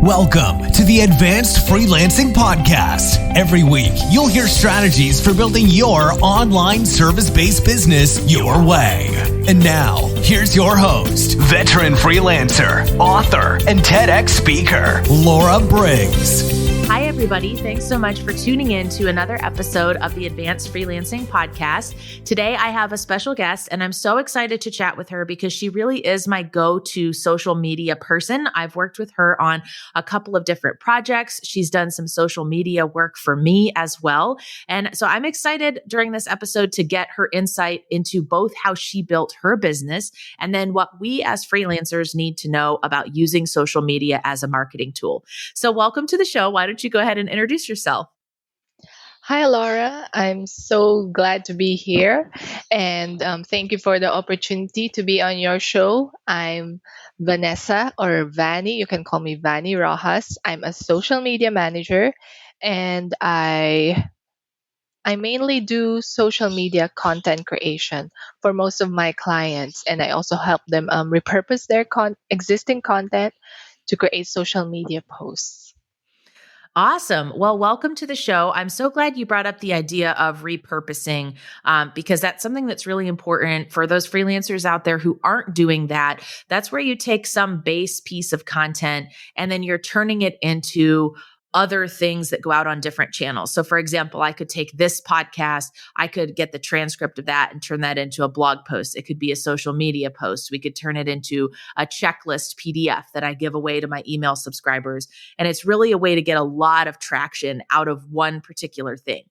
Welcome to the Advanced Freelancing Podcast. Every week, you'll hear strategies for building your online service-based business your way. And now, here's your host, veteran freelancer, author, and TEDx speaker, Laura Briggs. Hi, everybody. Thanks so much for tuning in to another episode of the Advanced Freelancing Podcast. Today, I have a special guest, and I'm so excited to chat with her because she really is my go-to social media person. I've worked with her on a couple of different projects. She's done some social media work for me as well. And so I'm excited during this episode to get her insight into both how she built her business and then what we as freelancers need to know about using social media as a marketing tool. So welcome to the show. Why don't you go ahead and introduce yourself? Hi, Laura. I'm so glad to be here. And thank you for the opportunity to be on your show. I'm Vanessa or Vannie. You can call me Vannie Roxas. I'm a social media manager and I mainly do social media content creation for most of my clients. And I also help them repurpose their existing content to create social media posts. Awesome. Well, welcome to the show. I'm so glad you brought up the idea of repurposing because that's something that's really important for those freelancers out there who aren't doing that. That's where you take some base piece of content and then you're turning it into other things that go out on different channels. So for example, I could take this podcast, I could get the transcript of that and turn that into a blog post. It could be a social media post. We could turn it into a checklist PDF that I give away to my email subscribers. And it's really a way to get a lot of traction out of one particular thing.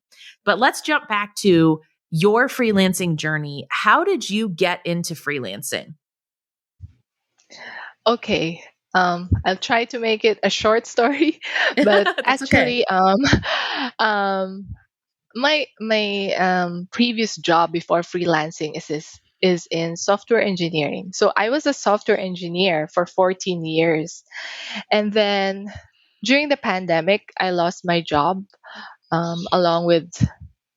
But let's jump back to your freelancing journey. How did you get into freelancing? Okay. I'll try to make it a short story, but actually, my previous job before freelancing is in software engineering. So I was a software engineer for 14 years, and then during the pandemic, I lost my job along with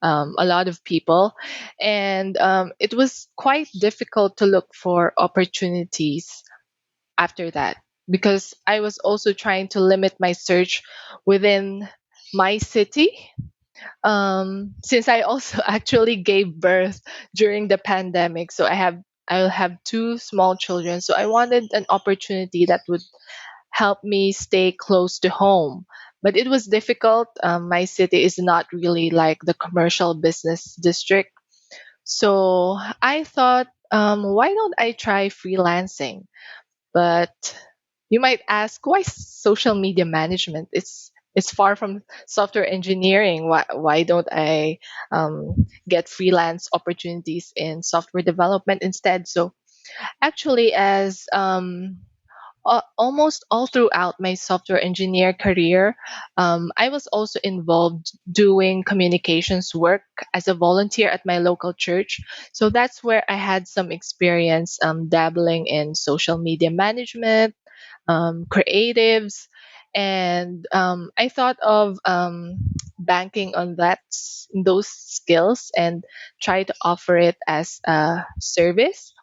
a lot of people, and it was quite difficult to look for opportunities after that because I was also trying to limit my search within my city. Since I also actually gave birth during the pandemic, so I'll have two small children. So I wanted an opportunity that would help me stay close to home. But it was difficult. My city is not really like the commercial business district. So I thought, why don't I try freelancing? But you might ask, why social media management? It's far from software engineering. Why don't I get freelance opportunities in software development instead? So actually, as almost all throughout my software engineer career, I was also involved doing communications work as a volunteer at my local church. So that's where I had some experience dabbling in social media management, creatives, and I thought of banking on those skills and try to offer it as a service.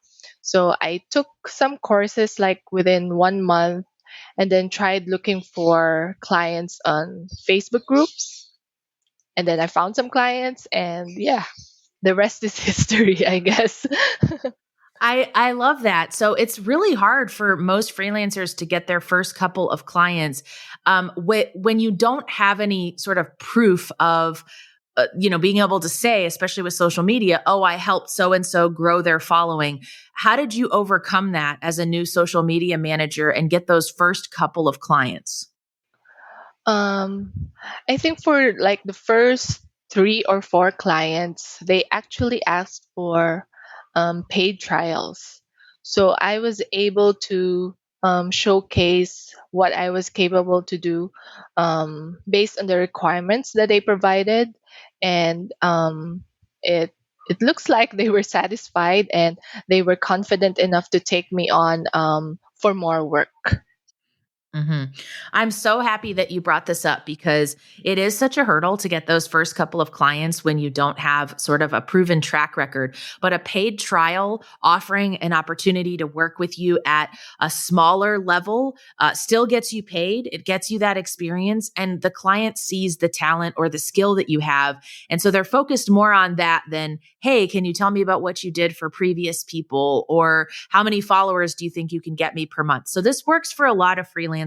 So I took some courses like within 1 month and then tried looking for clients on Facebook groups. And then I found some clients, and yeah, the rest is history, I guess. I love that. So it's really hard for most freelancers to get their first couple of clients when you don't have any sort of proof of being able to say, especially with social media, oh, I helped so and so grow their following. How did you overcome that as a new social media manager and get those first couple of clients? um, I think for like the first 3 or 4 clients, they actually asked for paid trials. So I was able to showcase what I was capable to do based on the requirements that they provided, and it looks like they were satisfied and they were confident enough to take me on for more work. hmm I'm so happy that you brought this up because it is such a hurdle to get those first couple of clients when you don't have sort of a proven track record. But a paid trial offering an opportunity to work with you at a smaller level still gets you paid. It gets you that experience, and the client sees the talent or the skill that you have. And so they're focused more on that than, hey, can you tell me about what you did for previous people? Or how many followers do you think you can get me per month? So this works for a lot of freelancers.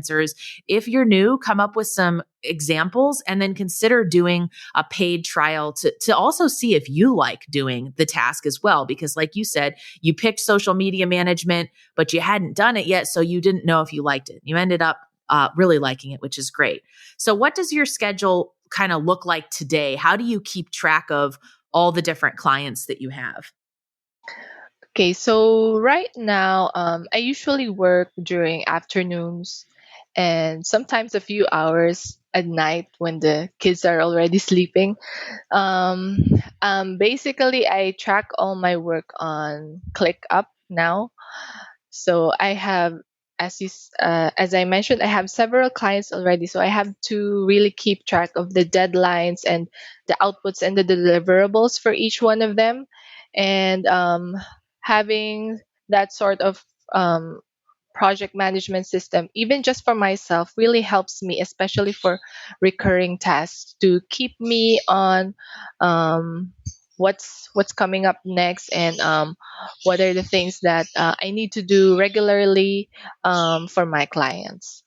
If you're new, come up with some examples and then consider doing a paid trial to also see if you like doing the task as well. Because like you said, you picked social media management, but you hadn't done it yet. So you didn't know if you liked it. You ended up really liking it, which is great. So what does your schedule kind of look like today? How do you keep track of all the different clients that you have? Okay, so right now, I usually work during afternoons and sometimes a few hours at night when the kids are already sleeping. Um, Basically, I track all my work on ClickUp now. So I have, as I mentioned, I have several clients already. So I have to really keep track of the deadlines and the outputs and the deliverables for each one of them, and having that sort of um, project management system, even just for myself, really helps me, especially for recurring tasks, to keep me on um, what's coming up next, and what are the things that I need to do regularly for my clients.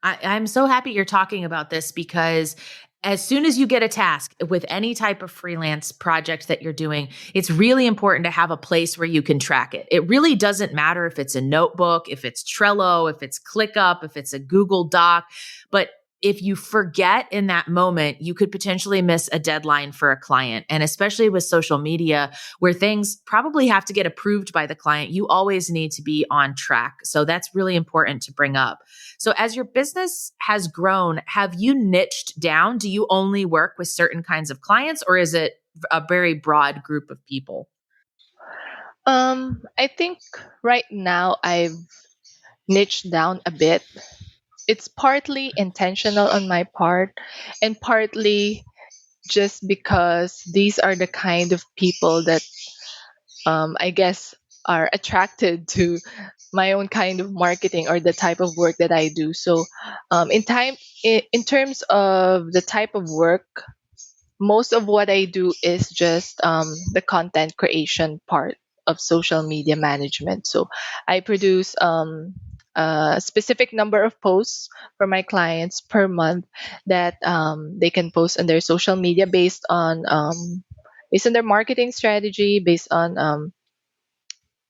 I'm so happy you're talking about this because as soon as you get a task with any type of freelance project that you're doing, it's really important to have a place where you can track it. It really doesn't matter if it's a notebook, if it's Trello, if it's ClickUp, if it's a Google Doc, but if you forget in that moment, you could potentially miss a deadline for a client. And especially with social media, where things probably have to get approved by the client, you always need to be on track. So that's really important to bring up. So as your business has grown, have you niched down? Do you only work with certain kinds of clients, or is it a very broad group of people? I think right now I've niched down a bit. It's partly intentional on my part, and partly just because these are the kind of people that I guess are attracted to my own kind of marketing or the type of work that I do. So, in terms of the type of work, most of what I do is just the content creation part of social media management. So, I produce a specific number of posts for my clients per month that they can post on their social media based on their marketing strategy, based on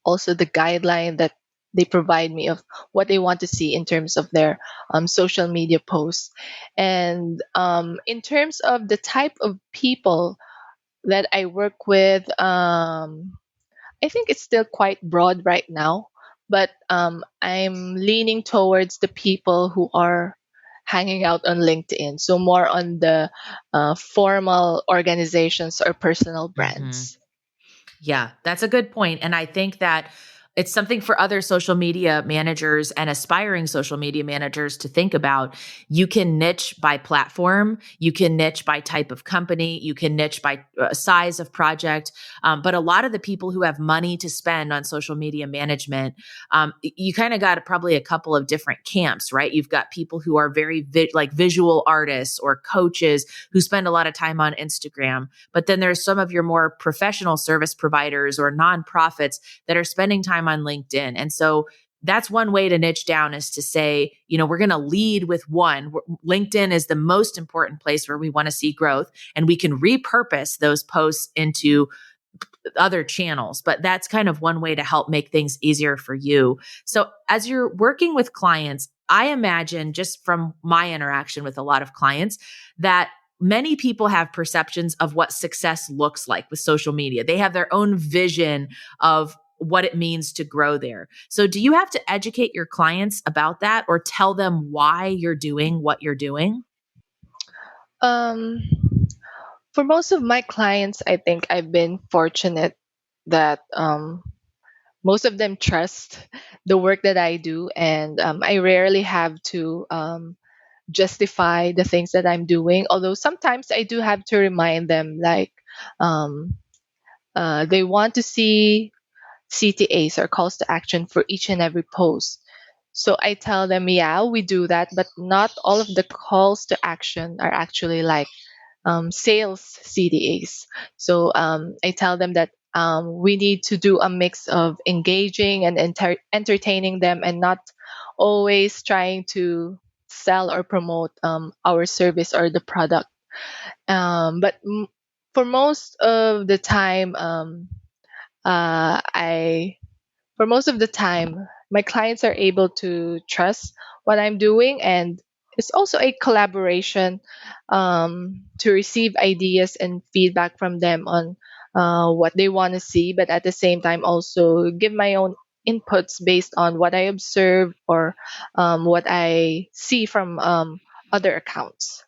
also the guideline that they provide me of what they want to see in terms of their social media posts. And in terms of the type of people that I work with, I think it's still quite broad right now, but I'm leaning towards the people who are hanging out on LinkedIn. So more on the formal organizations or personal Mhm. brands. Yeah, that's a good point. And I think that it's something for other social media managers and aspiring social media managers to think about. You can niche by platform, you can niche by type of company, you can niche by size of project. But a lot of the people who have money to spend on social media management, you kind of got probably a couple of different camps, right? You've got people who are very like visual artists or coaches who spend a lot of time on Instagram. But then there's some of your more professional service providers or nonprofits that are spending time on LinkedIn. And so that's one way to niche down, is to say, we're going to lead with one. LinkedIn is the most important place where we want to see growth, and we can repurpose those posts into other channels. But that's kind of one way to help make things easier for you. So as you're working with clients, I imagine, just from my interaction with a lot of clients, that many people have perceptions of what success looks like with social media. They have their own vision of what it means to grow there. So do you have to educate your clients about that, or tell them why you're doing what you're doing? Um, for most of my clients, I think I've been fortunate that most of them trust the work that I do, and I rarely have to justify the things that I'm doing. Although sometimes I do have to remind them, like um, they want to see CTAs or calls to action for each and every post. So I tell them, yeah, we do that, but not all of the calls to action are actually like sales CDAs. So I tell them that we need to do a mix of engaging and entertaining them, and not always trying to sell or promote our service or the product. But for most of the time, I for most of the time, my clients are able to trust what I'm doing, and it's also a collaboration to receive ideas and feedback from them on what they want to see, but at the same time, also give my own inputs based on what I observe or what I see from other accounts.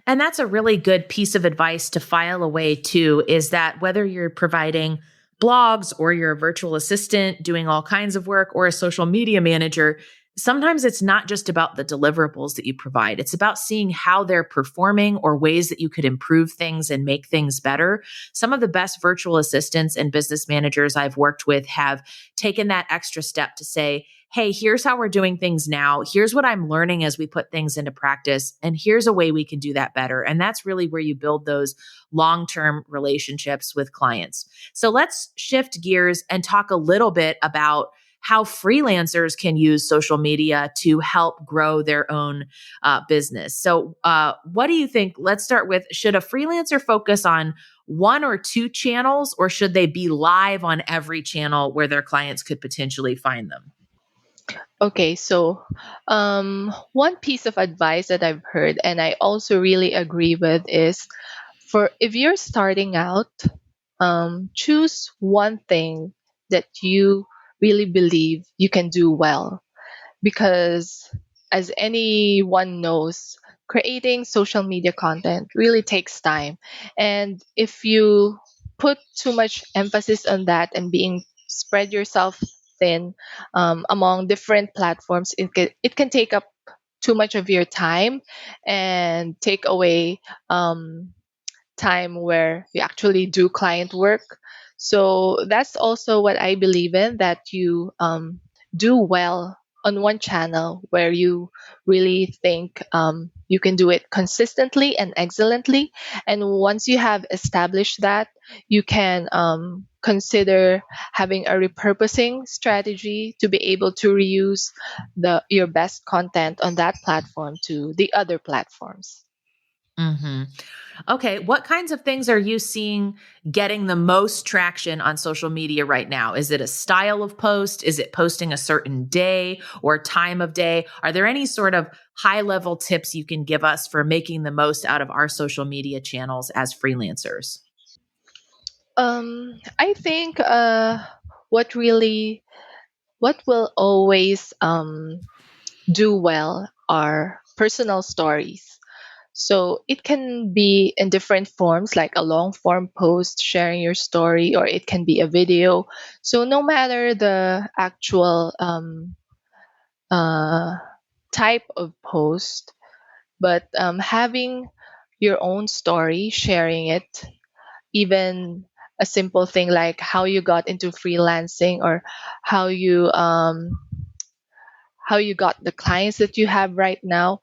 And that's a really good piece of advice to file away too, is that whether you're providing blogs or you're a virtual assistant doing all kinds of work or a social media manager, sometimes it's not just about the deliverables that you provide. It's about seeing how they're performing or ways that you could improve things and make things better. Some of the best virtual assistants and business managers I've worked with have taken that extra step to say, hey, here's how we're doing things now. Here's what I'm learning as we put things into practice. And here's a way we can do that better. And that's really where you build those long-term relationships with clients. So let's shift gears and talk a little bit about how freelancers can use social media to help grow their own business. So, what do you think? Let's start with, should a freelancer focus on one or two channels, or should they be live on every channel where their clients could potentially find them? Okay, so one piece of advice that I've heard and I also really agree with is, for if you're starting out, choose one thing that you really believe you can do well. Because, as anyone knows, creating social media content really takes time. And if you put too much emphasis on that and being spread yourself thin among different platforms, it can take up too much of your time and take away time where you actually do client work. So that's also what I believe in, that you do well on one channel where you really think you can do it consistently and excellently. And once you have established that, you can consider having a repurposing strategy to be able to reuse your best content on that platform to the other platforms. Hmm. Okay. What kinds of things are you seeing getting the most traction on social media right now? Is it a style of post? Is it posting a certain day or time of day? Are there any sort of high level tips you can give us for making the most out of our social media channels as freelancers? I think what really what will always do well are personal stories. So it can be in different forms, like a long form post sharing your story, or it can be a video. So no matter the actual uh, type of post, but having your own story, sharing it, even a simple thing like how you got into freelancing, or how you um, how you got the clients that you have right now.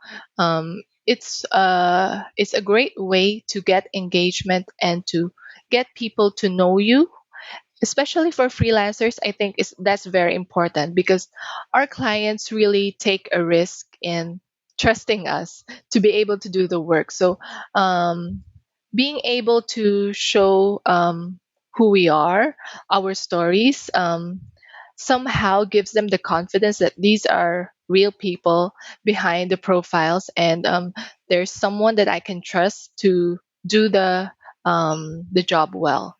It's a great way to get engagement and to get people to know you, especially for freelancers. I think that's very important, because our clients really take a risk in trusting us to be able to do the work. So being able to show who we are, our stories, somehow gives them the confidence that these are real people behind the profiles, and there's someone that I can trust to do the job well.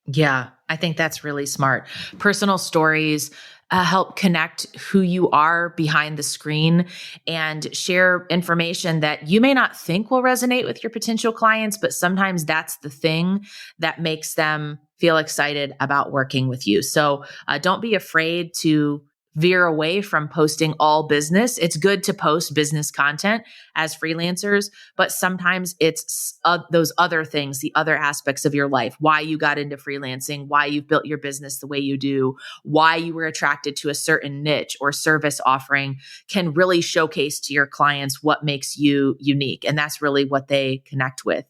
Yeah, I think that's really smart. Personal stories help connect who you are behind the screen and share information that you may not think will resonate with your potential clients, but sometimes that's the thing that makes them feel excited about working with you. So don't be afraid to veer away from posting all business. It's good to post business content as freelancers, but sometimes it's those other things, the other aspects of your life, why you got into freelancing, why you've built your business the way you do, why you were attracted to a certain niche or service offering can really showcase to your clients what makes you unique. And that's really what they connect with.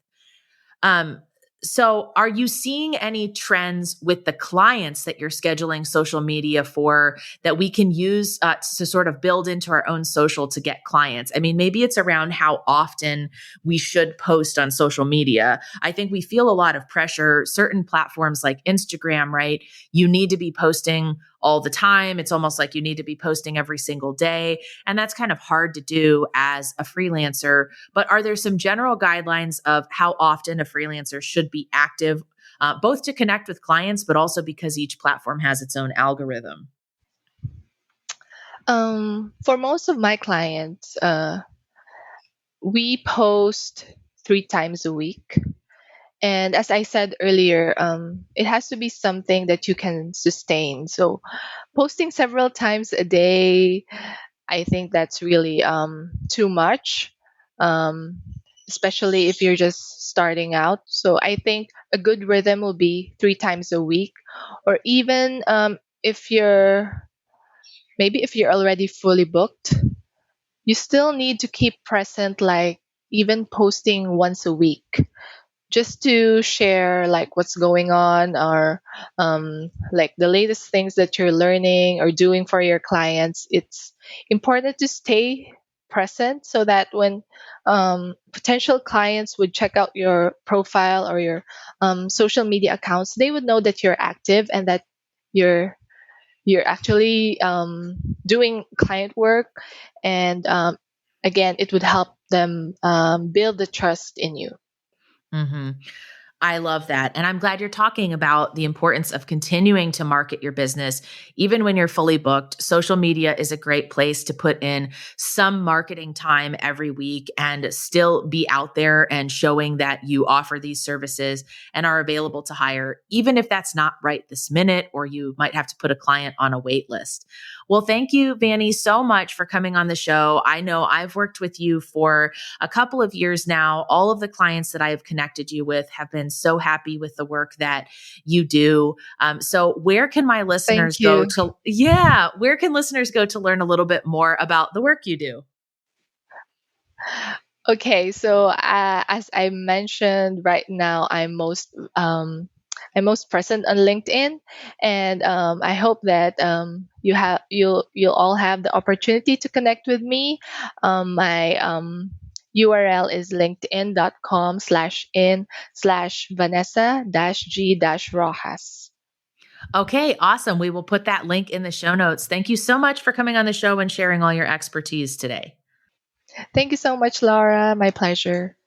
Um, so are you seeing any trends with the clients that you're scheduling social media for that we can use to sort of build into our own social to get clients? I mean, maybe it's around how often we should post on social media. I think we feel a lot of pressure. Certain platforms like Instagram, right? You need to be posting all the time. It's almost like you need to be posting every single day. And that's kind of hard to do as a freelancer. But are there some general guidelines of how often a freelancer should be active, both to connect with clients, but also because each platform has its own algorithm? For most of my clients, we post 3 times a week. And as I said earlier, it has to be something that you can sustain. So posting several times a day, I think that's really too much, um, especially if you're just starting out. So I think a good rhythm will be 3 times a week, or even if you're maybe if you're already fully booked, you still need to keep present, like even posting once a week just to share like what's going on, or like the latest things that you're learning or doing for your clients. It's important to stay present so that when potential clients would check out your profile or your social media accounts, they would know that you're active and that you're you're actually doing client work. And again, it would help them build the trust in you. Mm-hmm. I love that. And I'm glad you're talking about the importance of continuing to market your business. Even when you're fully booked, social media is a great place to put in some marketing time every week and still be out there and showing that you offer these services and are available to hire, even if that's not right this minute, or you might have to put a client on a wait list. Well, thank you, Vannie, so much for coming on the show. I know I've worked with you for a couple of years now. All of the clients that I have connected you with have been so happy with the work that you do. So where can my listeners Thank go you. to, where can listeners go to learn a little bit more about the work you do? Okay, so as I mentioned, right now I'm most present on LinkedIn, and I hope that you'll all have the opportunity to connect with me. My URL is linkedin.com/in/Vanessa-G-Rojas. Okay, awesome. We will put that link in the show notes. Thank you so much for coming on the show and sharing all your expertise today. Thank you so much, Laura. My pleasure.